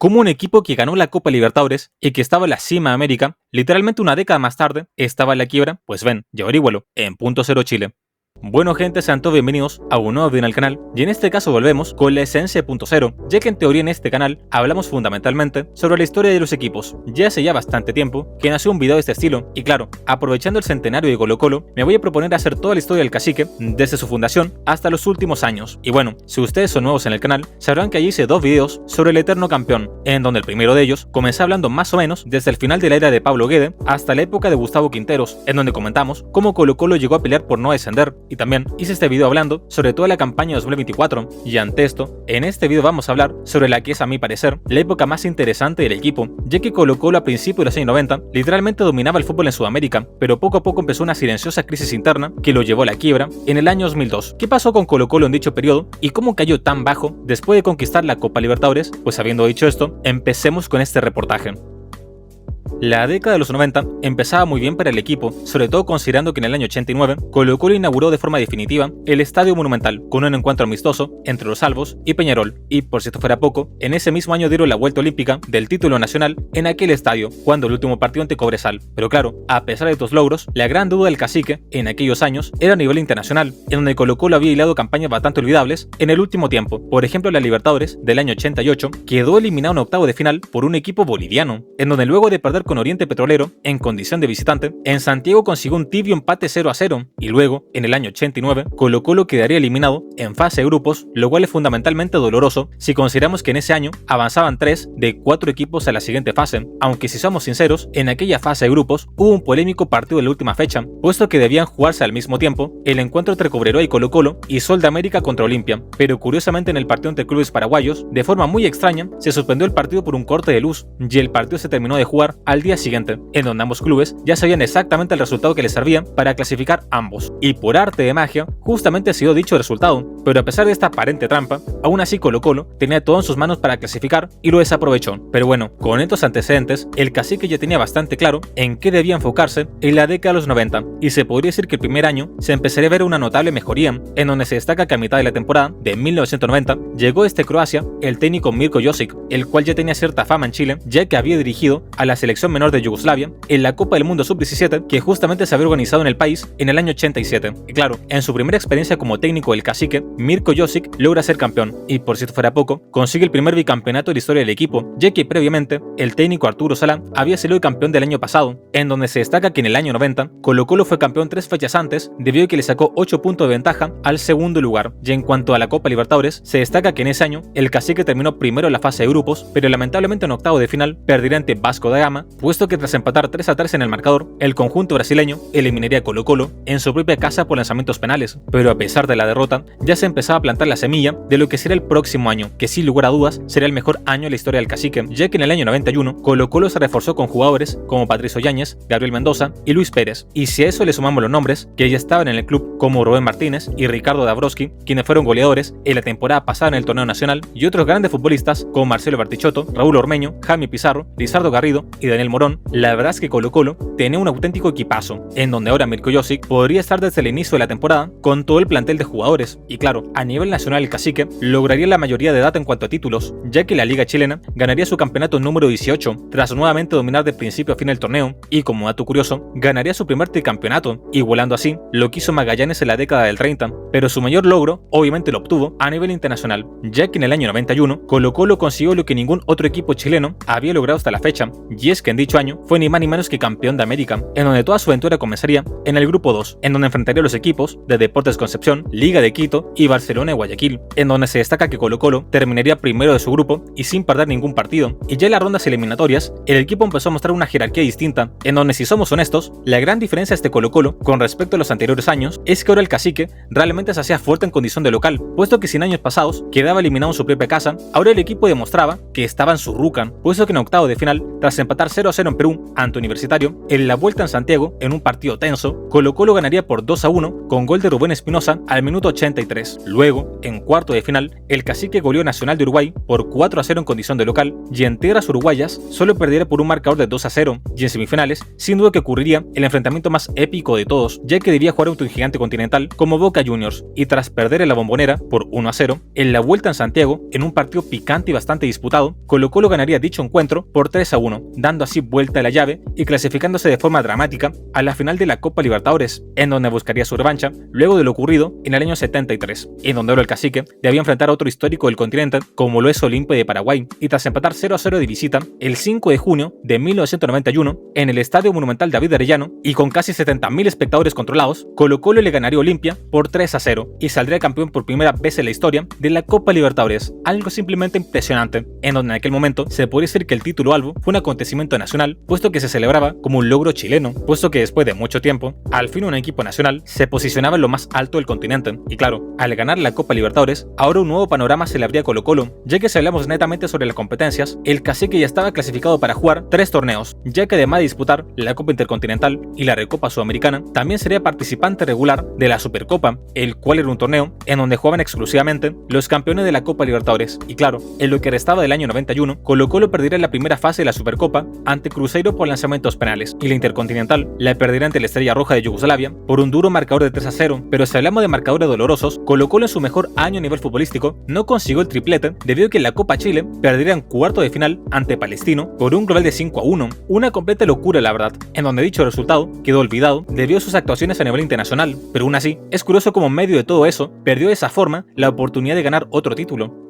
cómo un equipo que ganó la Copa Libertadores y que estaba en la cima de América, literalmente una década más tarde, estaba en la quiebra. Pues ven, ya averígualo en Punto Cero Chile. Bueno gente, sean todos bienvenidos a un nuevo video en el canal, y en este caso volvemos con la esencia de Punto Cero, ya que en teoría en este canal hablamos fundamentalmente sobre la historia de los equipos. Ya hace ya bastante tiempo que nació un video de este estilo, y claro, aprovechando el centenario de Colo Colo, me voy a proponer hacer toda la historia del cacique, desde su fundación hasta los últimos años. Y bueno, si ustedes son nuevos en el canal, sabrán que allí hice dos videos sobre el eterno campeón, en donde el primero de ellos comencé hablando más o menos desde el final de la era de Pablo Guede hasta la época de Gustavo Quinteros, en donde comentamos cómo Colo Colo llegó a pelear por no descender, y también hice este video hablando sobre toda la campaña 2024, y ante esto, en este video vamos a hablar sobre la que es a mi parecer la época más interesante del equipo, ya que Colo Colo a principios de los años 90 literalmente dominaba el fútbol en Sudamérica, pero poco a poco empezó una silenciosa crisis interna que lo llevó a la quiebra en el año 2002. ¿Qué pasó con Colo Colo en dicho periodo y cómo cayó tan bajo después de conquistar la Copa Libertadores? Pues habiendo dicho esto, empecemos con este reportaje. La década de los 90 empezaba muy bien para el equipo, sobre todo considerando que en el año 89 Colo Colo inauguró de forma definitiva el Estadio Monumental con un encuentro amistoso entre Los Albos y Peñarol, y por si esto fuera poco, en ese mismo año dieron la vuelta olímpica del título nacional en aquel estadio, jugando el último partido ante Cobresal. Pero claro, a pesar de estos logros, la gran duda del cacique en aquellos años era a nivel internacional, en donde Colo Colo había hilado campañas bastante olvidables en el último tiempo. Por ejemplo, la Libertadores del año 88 quedó eliminado en octavo de final por un equipo boliviano, en donde luego de perder con Oriente Petrolero en condición de visitante, en Santiago consiguió un tibio empate 0-0, y luego, en el año 89, Colo Colo quedaría eliminado en fase de grupos, lo cual es fundamentalmente doloroso si consideramos que en ese año avanzaban 3 de 4 equipos a la siguiente fase, aunque si somos sinceros, en aquella fase de grupos hubo un polémico partido de la última fecha, puesto que debían jugarse al mismo tiempo el encuentro entre Cobreloa y Colo Colo y Sol de América contra Olimpia, pero curiosamente en el partido entre clubes paraguayos, de forma muy extraña, se suspendió el partido por un corte de luz, y el partido se terminó de jugar al día siguiente, en donde ambos clubes ya sabían exactamente el resultado que les servía para clasificar ambos, y por arte de magia, justamente ha sido dicho resultado. Pero a pesar de esta aparente trampa, aún así Colo Colo tenía todo en sus manos para clasificar y lo desaprovechó. Pero bueno, con estos antecedentes, el cacique ya tenía bastante claro en qué debía enfocarse en la década de los 90, y se podría decir que el primer año se empezaría a ver una notable mejoría, en donde se destaca que a mitad de la temporada de 1990 llegó desde Croacia el técnico Mirko Josic, el cual ya tenía cierta fama en Chile, ya que había dirigido a la selección menor de Yugoslavia en la Copa del Mundo Sub-17, que justamente se había organizado en el país en el año 87. Y claro, en su primera experiencia como técnico del cacique, Mirko Josic logra ser campeón, y por si esto fuera poco, consigue el primer bicampeonato de la historia del equipo, ya que previamente el técnico Arturo Sala había salido campeón del año pasado, en donde se destaca que en el año 90 Colo Colo fue campeón 3 fechas antes, debido a que le sacó 8 puntos de ventaja al segundo lugar. Y en cuanto a la Copa Libertadores, se destaca que en ese año el cacique terminó primero en la fase de grupos, pero lamentablemente en octavo de final perdería ante Vasco da Gama, puesto que tras empatar 3-3 en el marcador, el conjunto brasileño eliminaría a Colo Colo en su propia casa por lanzamientos penales. Pero a pesar de la derrota, ya se empezaba a plantar la semilla de lo que será el próximo año, que sin lugar a dudas será el mejor año en la historia del cacique, ya que en el año 91 Colo Colo se reforzó con jugadores como Patricio Yáñez, Gabriel Mendoza y Luis Pérez, y si a eso le sumamos los nombres que ya estaban en el club como Rubén Martínez y Ricardo Dabrowski, quienes fueron goleadores en la temporada pasada en el torneo nacional, y otros grandes futbolistas como Marcelo Bartichotto, Raúl Ormeño, Jaime Pizarro, Lizardo Garrido y Daniel Morón, la verdad es que Colo Colo tenía un auténtico equipazo, en donde ahora Mirko Josic podría estar desde el inicio de la temporada con todo el plantel de jugadores, y claro, a nivel nacional el cacique lograría la mayoría de edad en cuanto a títulos, ya que la liga chilena ganaría su campeonato número 18, tras nuevamente dominar de principio a fin el torneo, y como dato curioso, ganaría su primer tricampeonato, igualando así lo que hizo Magallanes en la década del 30, pero su mayor logro obviamente lo obtuvo a nivel internacional, ya que en el año 91 Colo Colo consiguió lo que ningún otro equipo chileno había logrado hasta la fecha, y es que en dicho año fue ni más ni menos que campeón de América, en donde toda su aventura comenzaría en el grupo 2, en donde enfrentaría a los equipos de Deportes Concepción, Liga de Quito y Barcelona de Guayaquil, en donde se destaca que Colo Colo terminaría primero de su grupo y sin perder ningún partido, y ya en las rondas eliminatorias el equipo empezó a mostrar una jerarquía distinta, en donde si somos honestos, la gran diferencia de este Colo Colo con respecto a los anteriores años es que ahora el cacique realmente se hacía fuerte en condición de local, puesto que si en años pasados quedaba eliminado en su propia casa, ahora el equipo demostraba que estaba en su rucan, puesto que en octavo de final, tras empatar 0-0 en Perú ante Universitario, en la vuelta en Santiago, en un partido tenso, Colo-Colo ganaría por 2-1 con gol de Rubén Espinosa al minuto 83. Luego, en cuarto de final, el Cacique goleó a Nacional de Uruguay por 4-0 en condición de local, y en tierras uruguayas solo perdiera por un marcador de 2-0, y en semifinales, sin duda que ocurriría el enfrentamiento más épico de todos, ya que debía jugar ante un gigante continental como Boca Juniors, y tras perder en la Bombonera por 1-0, en la vuelta en Santiago, en un partido picante y bastante disputado, Colo-Colo ganaría dicho encuentro por 3-1, dando así vuelta a la llave y clasificándose de forma dramática a la final de la Copa Libertadores, en donde buscaría su revancha luego de lo ocurrido en el año 73, en donde ahora el Cacique debía enfrentar a otro histórico del continente como lo es Olimpia de Paraguay, y tras empatar 0-0 de visita el 5 de junio de 1991 en el Estadio Monumental David Arellano y con casi 70.000 espectadores controlados, Colo-Colo le ganaría a Olimpia por 3-0 y saldría campeón por primera vez en la historia de la Copa Libertadores, algo simplemente impresionante, en donde en aquel momento se podría decir que el título albo fue un acontecimiento nacional, puesto que se celebraba como un logro chileno, puesto que después de mucho tiempo, al fin un equipo nacional se posicionaba en lo más alto del continente, y claro, al ganar la Copa Libertadores, ahora un nuevo panorama se le abría a Colo-Colo, ya que si hablamos netamente sobre las competencias, el Cacique ya estaba clasificado para jugar 3 torneos, ya que además de disputar la Copa Intercontinental y la Recopa Sudamericana, también sería participante regular de la Supercopa, el cual era un torneo en donde jugaban exclusivamente los campeones de la Copa Libertadores, y claro, en lo que restaba del año 91, Colo-Colo perdería la primera fase de la Supercopa ante Cruzeiro por lanzamientos penales, y la Intercontinental la perdería ante la Estrella Roja de Yugoslavia por un duro marcador de 3-0, pero si hablamos de marcadores dolorosos, Colo-Colo en su mejor año a nivel futbolístico no consiguió el triplete debido a que en la Copa Chile perdería en cuarto de final ante Palestino por un global de 5-1, una completa locura la verdad, en donde dicho resultado quedó olvidado debido a sus actuaciones a nivel internacional, pero aún así, es curioso como en medio de todo eso, perdió de esa forma la oportunidad de ganar otro título.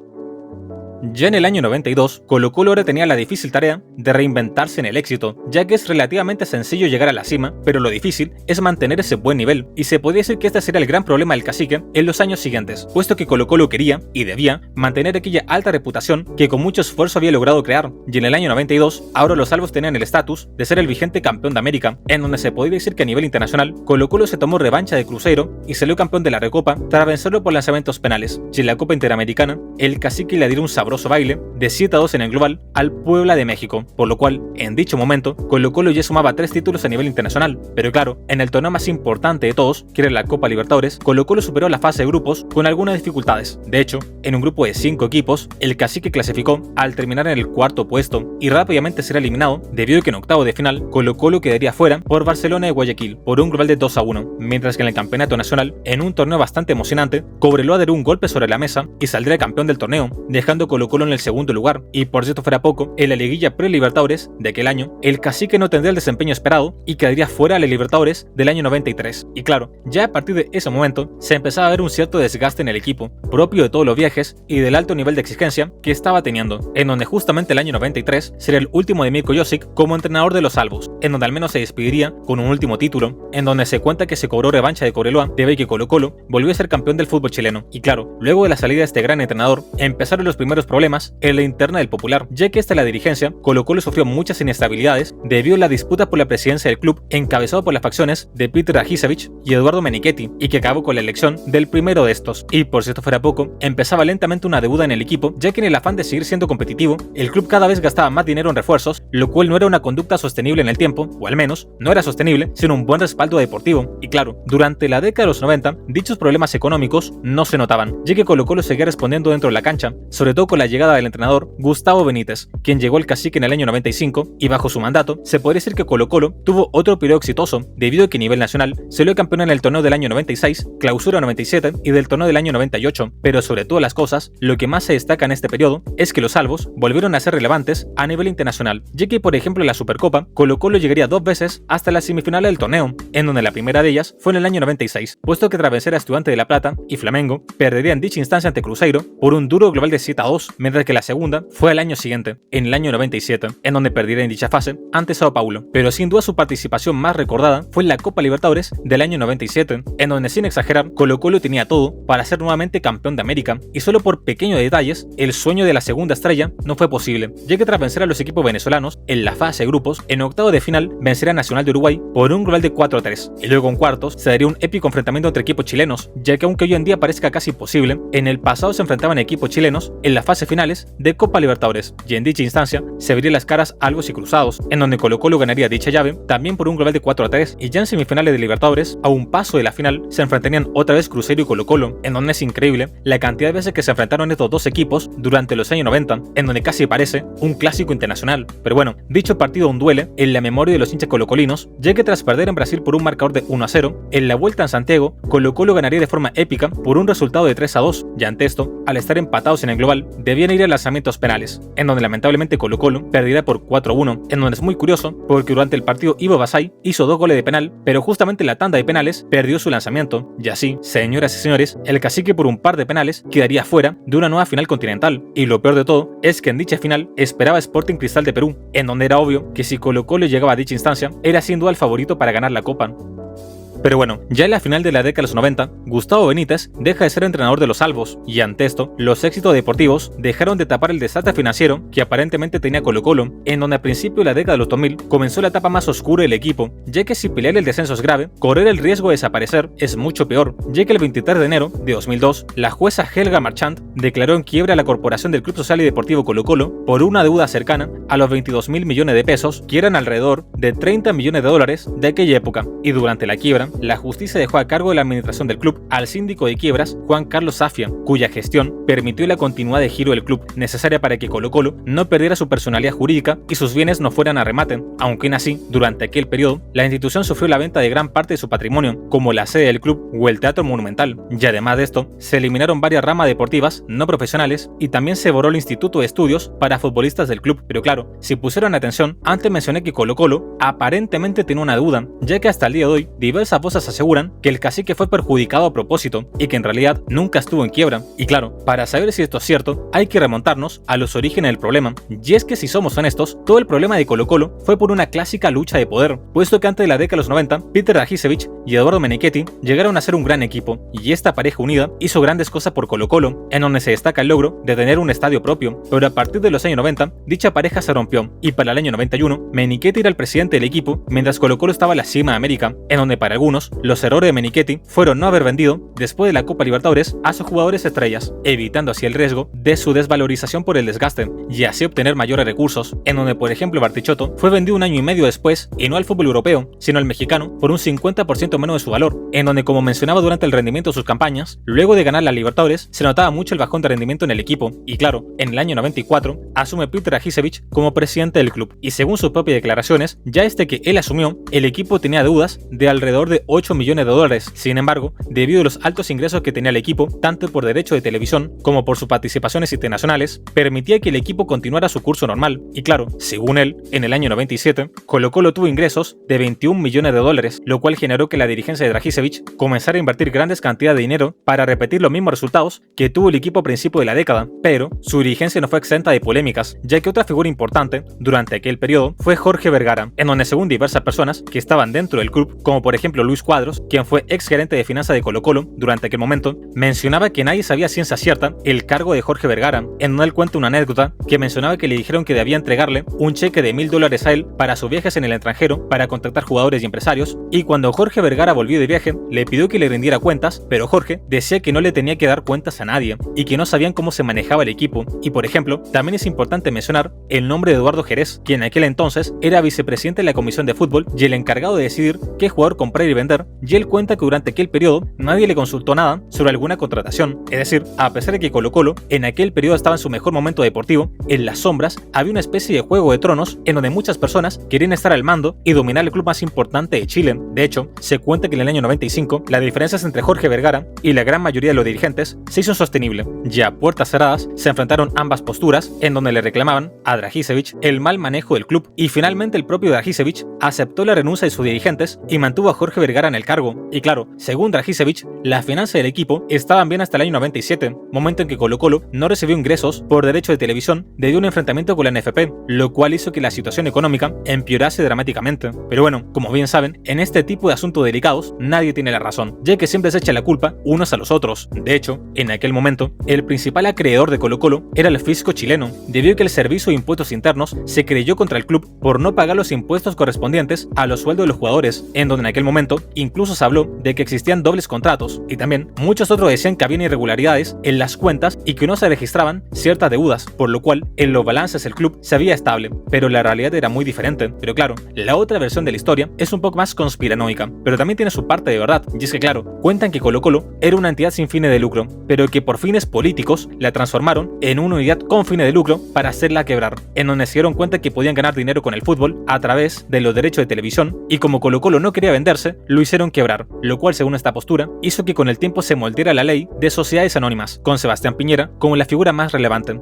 Ya en el año 92, Colo-Colo ahora tenía la difícil tarea de reinventarse en el éxito, ya que es relativamente sencillo llegar a la cima, pero lo difícil es mantener ese buen nivel, y se podría decir que este sería el gran problema del Cacique en los años siguientes, puesto que Colo-Colo quería, y debía, mantener aquella alta reputación que con mucho esfuerzo había logrado crear, y en el año 92, ahora los albos tenían el estatus de ser el vigente campeón de América, en donde se podría decir que a nivel internacional, Colo-Colo se tomó revancha de Cruzeiro y salió campeón de la Recopa tras vencerlo por lanzamientos penales, y en la Copa Interamericana, el Cacique le dio un sabroso baile de 7-2 en el global al Puebla de México, por lo cual, en dicho momento, Colo-Colo ya sumaba 3 títulos a nivel internacional, pero claro, en el torneo más importante de todos, que era la Copa Libertadores, Colo-Colo superó la fase de grupos con algunas dificultades. De hecho, en un grupo de 5 equipos, el Cacique clasificó al terminar en el cuarto puesto y rápidamente será eliminado debido a que en octavo de final, Colo-Colo quedaría fuera por Barcelona de Guayaquil por un global de 2-1, mientras que en el campeonato nacional, en un torneo bastante emocionante, Cobreloa dio un golpe sobre la mesa y saldría campeón del torneo, dejando Colo-Colo en el segundo lugar, y por si esto fuera poco, en la liguilla pre-Libertadores de aquel año, el Cacique no tendría el desempeño esperado y quedaría fuera de la Libertadores del año 93, y claro, ya a partir de ese momento se empezaba a ver un cierto desgaste en el equipo, propio de todos los viajes y del alto nivel de exigencia que estaba teniendo, en donde justamente el año 93 sería el último de Mirko Josic como entrenador de los albos, en donde al menos se despediría con un último título, en donde se cuenta que se cobró revancha de Cobreloa debido a que Colo-Colo volvió a ser campeón del fútbol chileno, y claro, luego de la salida de este gran entrenador, empezaron los primeros problemas en la interna del Popular, ya que hasta la dirigencia, Colo-Colo sufrió muchas inestabilidades debido a la disputa por la presidencia del club encabezado por las facciones de Peter Rajicevic y Eduardo Menichetti, y que acabó con la elección del primero de estos. Y por si esto fuera poco, empezaba lentamente una deuda en el equipo, ya que en el afán de seguir siendo competitivo, el club cada vez gastaba más dinero en refuerzos, lo cual no era una conducta sostenible en el tiempo, o al menos no era sostenible sin un buen respaldo deportivo. Y claro, durante la década de los 90, dichos problemas económicos no se notaban, ya que Colo-Colo seguía respondiendo dentro de la cancha, sobre todo con la llegada del entrenador Gustavo Benítez, quien llegó al Cacique en el año 95, y bajo su mandato se podría decir que Colo-Colo tuvo otro periodo exitoso, debido a que a nivel nacional salió campeón en el torneo del año 96, clausura 97 y del torneo del año 98, pero sobre todas las cosas, lo que más se destaca en este periodo es que los albos volvieron a ser relevantes a nivel internacional, ya que por ejemplo en la Supercopa, Colo-Colo llegaría 2 veces hasta la semifinal del torneo, en donde la primera de ellas fue en el año 96, puesto que tras vencer a Estudiantes de La Plata y Flamengo, perdería en dicha instancia ante Cruzeiro por un duro global de 7-2, mientras que la segunda fue al año siguiente, en el año 97, en donde perdería en dicha fase ante Sao Paulo, pero sin duda su participación más recordada fue en la Copa Libertadores del año 97, en donde sin exagerar, Colo-Colo tenía todo para ser nuevamente campeón de América, y solo por pequeños detalles, el sueño de la segunda estrella no fue posible, ya que tras vencer a los equipos venezolanos en la fase de grupos, en octavo de final vencería a Nacional de Uruguay por un global de 4-3, y luego en cuartos se daría un épico enfrentamiento entre equipos chilenos, ya que aunque hoy en día parezca casi imposible, en el pasado se enfrentaban equipos chilenos en las fases finales de Copa Libertadores, y en dicha instancia se verían las caras algo y cruzados, en donde Colo-Colo ganaría dicha llave también por un global de 4-3, y ya en semifinales de Libertadores, a un paso de la final, se enfrentarían otra vez Cruzeiro y Colo-Colo, en donde es increíble la cantidad de veces que se enfrentaron estos dos equipos durante los años 90, en donde casi parece un clásico internacional. Pero bueno, dicho partido aún duele en la memoria de los hinchas colocolinos, ya que tras perder en Brasil por un marcador de 1-0, en la vuelta en Santiago, Colo-Colo ganaría de forma épica por un resultado de 3-2, y ante esto, al estar empatados en el global, debían ir a lanzamientos penales, en donde lamentablemente Colo-Colo perdería por 4-1, en donde es muy curioso, porque durante el partido Ivo Basay hizo 2 goles de penal, pero justamente en la tanda de penales perdió su lanzamiento, y así, señoras y señores, el cacique por un par de penales quedaría fuera de una nueva final continental, y lo peor de todo es que en dicha final esperaba Sporting Cristal de Perú, en donde era obvio que si Colo-Colo llegaba a dicha instancia, era sin duda el favorito para ganar la Copa. Pero bueno, ya en la final de la década de los 90, Gustavo Benítez deja de ser entrenador de los Albos, y ante esto, los éxitos deportivos dejaron de tapar el desastre financiero que aparentemente tenía Colo-Colo, en donde a principios de la década de los 2000 comenzó la etapa más oscura del equipo, ya que si pelear el descenso es grave, correr el riesgo de desaparecer es mucho peor, ya que el 23 de enero de 2002, la jueza Helga Marchand declaró en quiebra a la Corporación del Club Social y Deportivo Colo-Colo por una deuda cercana a los 22.000 millones de pesos, que eran alrededor de 30 millones de dólares de aquella época, y durante la quiebra, la justicia dejó a cargo de la administración del club al síndico de quiebras Juan Carlos Safia, cuya gestión permitió la continuidad de giro del club necesaria para que Colo-Colo no perdiera su personalidad jurídica y sus bienes no fueran a remate, aunque aún así, durante aquel periodo, la institución sufrió la venta de gran parte de su patrimonio, como la sede del club o el Teatro Monumental, y además de esto, se eliminaron varias ramas deportivas no profesionales y también se borró el Instituto de Estudios para futbolistas del club. Pero claro, si pusieron atención, antes mencioné que Colo-Colo aparentemente tenía una deuda, ya que hasta el día de hoy diversas voces aseguran que el cacique fue perjudicado a propósito y que en realidad nunca estuvo en quiebra. Y claro, para saber si esto es cierto, hay que remontarnos a los orígenes del problema, y es que si somos honestos, todo el problema de Colo-Colo fue por una clásica lucha de poder, puesto que antes de la década de los 90, Peter Dragicevic y Eduardo Menichetti llegaron a ser un gran equipo, y esta pareja unida hizo grandes cosas por Colo-Colo, en donde se destaca el logro de tener un estadio propio, pero a partir de los años 90, dicha pareja se rompió, y para el año 91, Menichetti era el presidente del equipo, mientras Colo-Colo estaba en la cima de América, en donde para algunos, los errores de Menichetti fueron no haber vendido, después de la Copa Libertadores, a sus jugadores estrellas, evitando así el riesgo de su desvalorización por el desgaste, y así obtener mayores recursos, en donde por ejemplo Bartichotto fue vendido un año y medio después, y no al fútbol europeo, sino al mexicano, por un 50% menos de su valor, en donde como mencionaba durante el rendimiento de sus campañas, luego de ganar la Libertadores, se notaba mucho el bajón de rendimiento en el equipo, y claro, en el año 94, asume Peter Dragicevic como presidente del club, y según sus propias declaraciones, ya desde que él asumió, el equipo tenía deudas de alrededor de 8 millones de dólares. Sin embargo, debido a los altos ingresos que tenía el equipo, tanto por derecho de televisión como por sus participaciones internacionales, permitía que el equipo continuara su curso normal. Y claro, según él, en el año 97, Colo-Colo tuvo ingresos de 21 millones de dólares, lo cual generó que la dirigencia de Dragicevic comenzara a invertir grandes cantidades de dinero para repetir los mismos resultados que tuvo el equipo a principio de la década. Pero su dirigencia no fue exenta de polémicas, ya que otra figura importante durante aquel periodo fue Jorge Vergara, en donde según diversas personas que estaban dentro del club, como por ejemplo Luis Cuadros, quien fue ex gerente de finanzas de Colo-Colo durante aquel momento, mencionaba que nadie sabía a ciencia cierta el cargo de Jorge Vergara, en donde él cuenta una anécdota que mencionaba que le dijeron que debía entregarle un cheque de $1000 a él para sus viajes en el extranjero para contactar jugadores y empresarios, y cuando Jorge Vergara volvió de viaje, le pidió que le rindiera cuentas, pero Jorge decía que no le tenía que dar cuentas a nadie, y que no sabían cómo se manejaba el equipo. Y por ejemplo, también es importante mencionar el nombre de Eduardo Jerez, quien en aquel entonces era vicepresidente de la Comisión de Fútbol y el encargado de decidir qué jugador comprar y vender, y él cuenta que durante aquel periodo nadie le consultó nada sobre alguna contratación, es decir, a pesar de que Colo-Colo en aquel periodo estaba en su mejor momento deportivo, en las sombras había una especie de juego de tronos en donde muchas personas querían estar al mando y dominar el club más importante de Chile. De hecho, se cuenta que en el año 95 las diferencias entre Jorge Vergara y la gran mayoría de los dirigentes se hizo insostenible, y a puertas cerradas se enfrentaron ambas posturas en donde le reclamaban a Dragicevic el mal manejo del club, y finalmente el propio Dragicevic aceptó la renuncia de sus dirigentes y mantuvo a Jorge Vergara en el cargo. Y claro, según Dragicevic, las finanzas del equipo estaban bien hasta el año 97, momento en que Colo-Colo no recibió ingresos por derecho de televisión debido a un enfrentamiento con la NFP, lo cual hizo que la situación económica empeorase dramáticamente. Pero bueno, como bien saben, en este tipo de asuntos delicados nadie tiene la razón, ya que siempre se echa la culpa unos a los otros. De hecho, en aquel momento, el principal acreedor de Colo-Colo era el fisco chileno, debido a que el Servicio de Impuestos Internos se creyó contra el club por no pagar los impuestos correspondientes a los sueldos de los jugadores, en donde en aquel momento incluso se habló de que existían dobles contratos, y también muchos otros decían que habían irregularidades en las cuentas y que no se registraban ciertas deudas, por lo cual en los balances el club se veía estable, pero la realidad era muy diferente. Pero claro, la otra versión de la historia es un poco más conspiranoica, pero también tiene su parte de verdad, y es que claro, cuentan que Colo-Colo era una entidad sin fines de lucro, pero que por fines políticos la transformaron en una unidad con fines de lucro para hacerla quebrar, en donde se dieron cuenta que podían ganar dinero con el fútbol a través de los derechos de televisión, y como Colo-Colo no quería venderse, lo hicieron quebrar, lo cual según esta postura hizo que con el tiempo se moldeara la ley de sociedades anónimas, con Sebastián Piñera como la figura más relevante.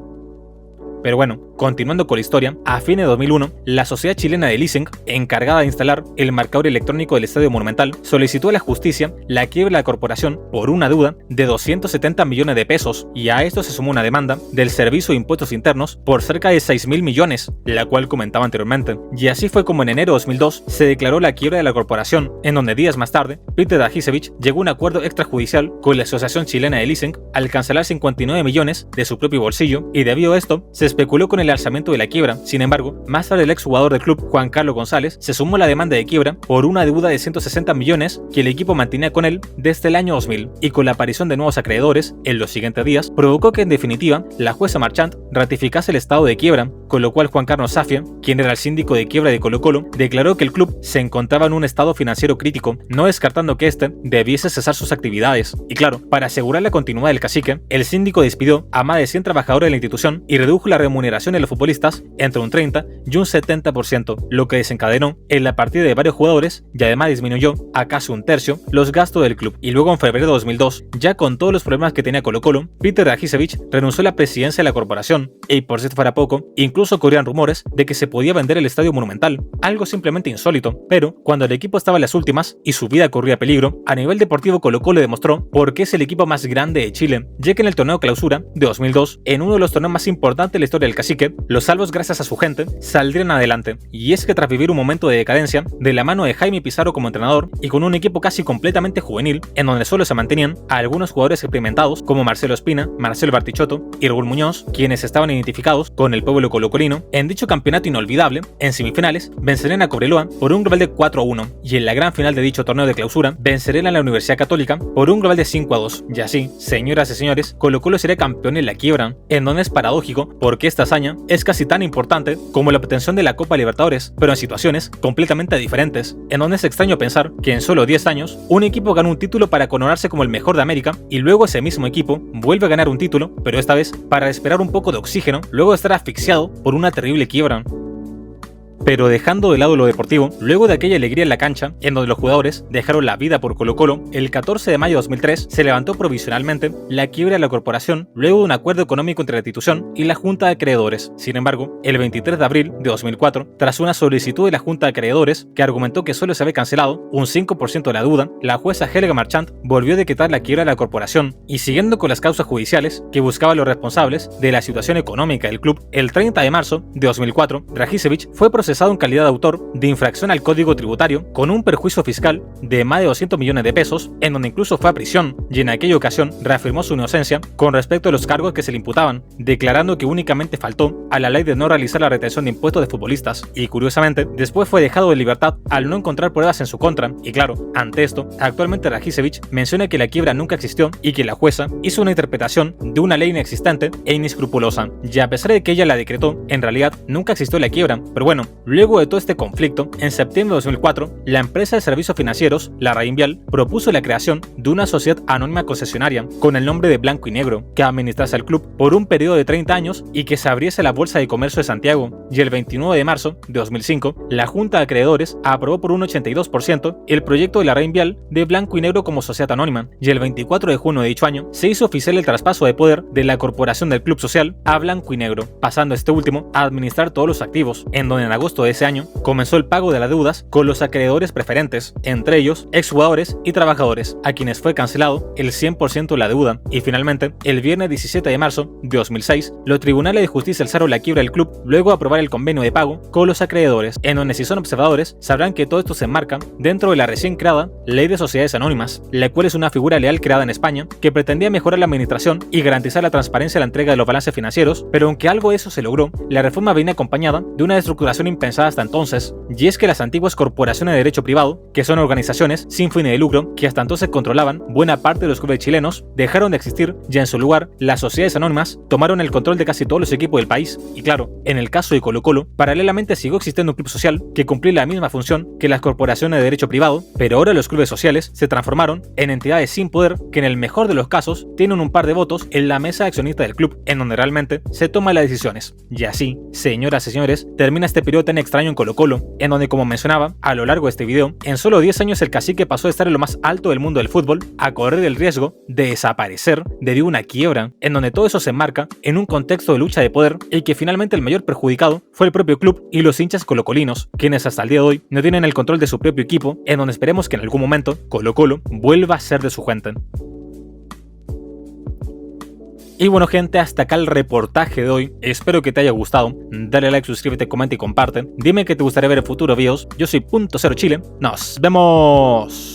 Pero bueno, continuando con la historia, a fines de 2001, la Sociedad Chilena de Leasing, encargada de instalar el marcador electrónico del Estadio Monumental, solicitó a la justicia la quiebra de la corporación por una deuda de 270 millones de pesos, y a esto se sumó una demanda del Servicio de Impuestos Internos por cerca de 6.000 millones, la cual comentaba anteriormente. Y así fue como en enero de 2002 se declaró la quiebra de la corporación, en donde días más tarde, Peter Dragicevic llegó a un acuerdo extrajudicial con la Asociación Chilena de Leasing al cancelar 59 millones de su propio bolsillo, y debido a esto, se especuló con el alzamiento de la quiebra. Sin embargo, más tarde el exjugador del club, Juan Carlos González, se sumó a la demanda de quiebra por una deuda de 160 millones que el equipo mantenía con él desde el año 2000, y con la aparición de nuevos acreedores en los siguientes días, provocó que en definitiva la jueza Marchant ratificase el estado de quiebra, con lo cual Juan Carlos Safia, quien era el síndico de quiebra de Colo-Colo, declaró que el club se encontraba en un estado financiero crítico, no descartando que éste debiese cesar sus actividades. Y claro, para asegurar la continuidad del cacique, el síndico despidió a más de 100 trabajadores de la institución y redujo la remuneración de los futbolistas entre un 30 y un 70%, lo que desencadenó en la partida de varios jugadores y además disminuyó a casi un tercio los gastos del club. Y luego en febrero de 2002, ya con todos los problemas que tenía Colo-Colo, Peter Dragicevic renunció a la presidencia de la corporación, y por si esto fuera poco, incluso corrían rumores de que se podía vender el Estadio Monumental, algo simplemente insólito. Pero cuando el equipo estaba en las últimas y su vida corría peligro, a nivel deportivo Colo-Colo demostró por qué es el equipo más grande de Chile, ya que en el torneo Clausura de 2002, en uno de los torneos más importantes de la historia del cacique, los salvos gracias a su gente saldrían adelante. Y es que tras vivir un momento de decadencia, de la mano de Jaime Pizarro como entrenador y con un equipo casi completamente juvenil, en donde solo se mantenían a algunos jugadores experimentados como Marcelo Espina, Marcelo Bartichotto y Raúl Muñoz, quienes estaban identificados con el pueblo colocolino, en dicho campeonato inolvidable, en semifinales, vencerían a Cobreloa por un global de 4-1, y en la gran final de dicho torneo de clausura, vencerían a la Universidad Católica por un global de 5-2. Y así, señoras y señores, Colo-Colo sería campeón en la quiebra, en donde es paradójico porque esta hazaña es casi tan importante como la obtención de la Copa Libertadores, pero en situaciones completamente diferentes, en donde es extraño pensar que en solo 10 años, un equipo gana un título para coronarse como el mejor de América, y luego ese mismo equipo vuelve a ganar un título, pero esta vez para esperar un poco de oxígeno, luego de estar asfixiado por una terrible quiebra. Pero dejando de lado lo deportivo, luego de aquella alegría en la cancha, en donde los jugadores dejaron la vida por Colo-Colo, el 14 de mayo de 2003 se levantó provisionalmente la quiebra de la corporación luego de un acuerdo económico entre la institución y la Junta de Acreedores. Sin embargo, el 23 de abril de 2004, tras una solicitud de la Junta de Acreedores que argumentó que solo se había cancelado un 5% de la deuda, la jueza Helga Marchant volvió a decretar la quiebra de la corporación, y siguiendo con las causas judiciales que buscaban los responsables de la situación económica del club, el 30 de marzo de 2004, Dragicevic fue procesado en calidad de autor de infracción al Código Tributario con un perjuicio fiscal de más de 200 millones de pesos, en donde incluso fue a prisión, y en aquella ocasión reafirmó su inocencia con respecto a los cargos que se le imputaban, declarando que únicamente faltó a la ley de no realizar la retención de impuestos de futbolistas, y curiosamente después fue dejado en libertad al no encontrar pruebas en su contra. Y claro, ante esto, actualmente Dragicevic menciona que la quiebra nunca existió y que la jueza hizo una interpretación de una ley inexistente e inescrupulosa, y a pesar de que ella la decretó, en realidad nunca existió la quiebra. Pero bueno, luego de todo este conflicto, en septiembre de 2004, la empresa de servicios financieros, la Reinvial, propuso la creación de una sociedad anónima concesionaria con el nombre de Blanco y Negro, que administrase al club por un periodo de 30 años y que se abriese la Bolsa de Comercio de Santiago. Y el 29 de marzo de 2005, la Junta de Acreedores aprobó por un 82% el proyecto de la Reinvial de Blanco y Negro como sociedad anónima, y el 24 de junio de dicho año se hizo oficial el traspaso de poder de la corporación del Club Social a Blanco y Negro, pasando este último a administrar todos los activos, en donde en agosto agosto de ese año comenzó el pago de las deudas con los acreedores preferentes, entre ellos exjugadores y trabajadores, a quienes fue cancelado el 100% de la deuda, y finalmente, el viernes 17 de marzo de 2006, los tribunales de justicia alzaron la quiebra del club luego de aprobar el convenio de pago con los acreedores, en donde si son observadores sabrán que todo esto se enmarca dentro de la recién creada Ley de Sociedades Anónimas, la cual es una figura legal creada en España que pretendía mejorar la administración y garantizar la transparencia de la entrega de los balances financieros, pero aunque algo de eso se logró, la reforma viene acompañada de una estructuración impensada hasta entonces, y es que las antiguas corporaciones de derecho privado, que son organizaciones sin fines de lucro que hasta entonces controlaban buena parte de los clubes chilenos, dejaron de existir y en su lugar las sociedades anónimas tomaron el control de casi todos los equipos del país. Y claro, en el caso de Colo-Colo, paralelamente siguió existiendo un club social que cumplía la misma función que las corporaciones de derecho privado, pero ahora los clubes sociales se transformaron en entidades sin poder que en el mejor de los casos tienen un par de votos en la mesa accionista del club, en donde realmente se toman las decisiones. Y así, señoras y señores, termina este periodo tan extraño en Colo-Colo, en donde, como mencionaba a lo largo de este video, en solo 10 años el cacique pasó de estar en lo más alto del mundo del fútbol a correr el riesgo de desaparecer debido a una quiebra, en donde todo eso se enmarca en un contexto de lucha de poder y que finalmente el mayor perjudicado fue el propio club y los hinchas colocolinos, quienes hasta el día de hoy no tienen el control de su propio equipo, en donde esperemos que en algún momento Colo-Colo vuelva a ser de su gente. Y bueno gente, hasta acá el reportaje de hoy, espero que te haya gustado, dale like, suscríbete, comenta y comparte, dime qué te gustaría ver en futuros videos, yo soy .0Chile, nos vemos.